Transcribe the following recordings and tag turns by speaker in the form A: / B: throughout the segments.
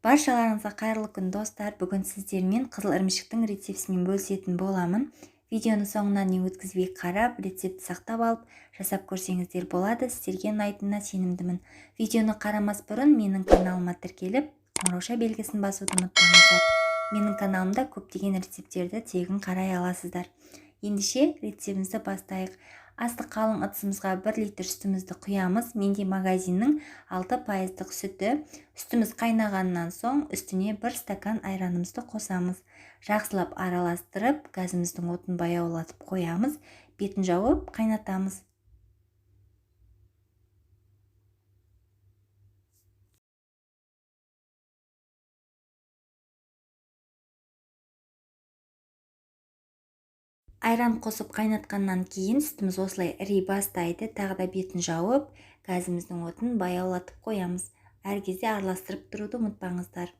A: Баршаларыңызға қайырлы күн достар. Бүгін сіздермен қызыл ірімшіктің рецептісімен бөлісетін боламын. Видеоны соңына дейін өткізбей қарап, рецепті сақтап алып, жасап көрсеңіздер болады. Сіздерге ұнайтынына сенімдімін. Видеоны қарамас бұрын менің каналыма тіркеліп, қоңырауша белгісін басуды ұмытпаңыздар. Менің каналымда көптеген рецептерді тегін қарай аласыздар. Ендеше рецептімізді бастайық. Асты қалың ыдысымызға 1 литр сүтімізді құямыз. Менде магазиннің 6% сүті. Сүтіміз қайнағаннан соң үстіне 1 стакан айранымызды қосамыз. Жақсылап араластырып, газымыздың отын баяулатып қоямыз. Бетін жауып қайнатамыз. Айран қосып қайнатқаннан кейін сүтіміз осылай іри бастайды. Тағы да бетін жауып, газымыздың отын баяулатып қоямыз. Әр кезде араластырып тұруды ұмытпаңыздар.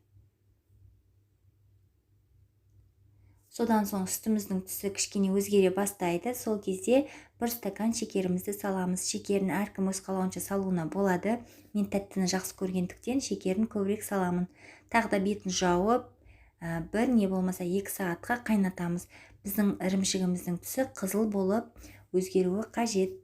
A: Содан соң сүтіміздің түсі кішкене өзгере бастайды. Сол кезде 1 стакан шекерімізді саламыз. Шекерін әркім өз қалауынша салуына болады. Мен тәттіні жақсы көргендіктен шекерін көбірек саламын. Тағы да бетін жауып, бір не болмаса 2 сағатқа қайнатамыз. Біздің ірімшігіміздің түсі қызыл болып өзгеруі қажет.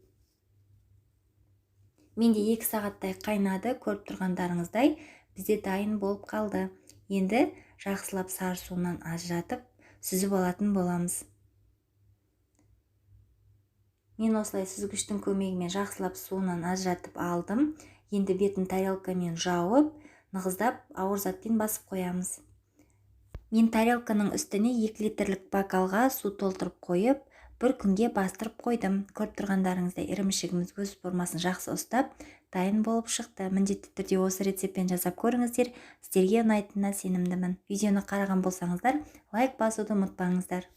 A: Менде 2 сағаттай қайнады. Көріп тұрғандарыңыздай бізде дайын болып қалды. Енді жақсылап сары суынан ажыратып сүзіп алатын боламыз. Мен осылай сүзгіштің көмегімен жақсылап суынан ажыратып алдым. Енді бетін тарелкамен жауып, нығыздап ауыр затпен басып қоямыз. Мен тарелканың үстіне 2 литрлік бокалға су толтырып қойып, 1 күнге бастырып қойдым. Көріп тұрғандарыңыздай ірімшігіміз өз формасын жақсы ұстап, дайын болып шықты. Міндетті түрде осы рецептпен жасап көріңіздер. Сіздерге ұнайтынына сенімдімін. Видеоны қараған болсаңыздар, лайк басуды ұмытпаңыздар.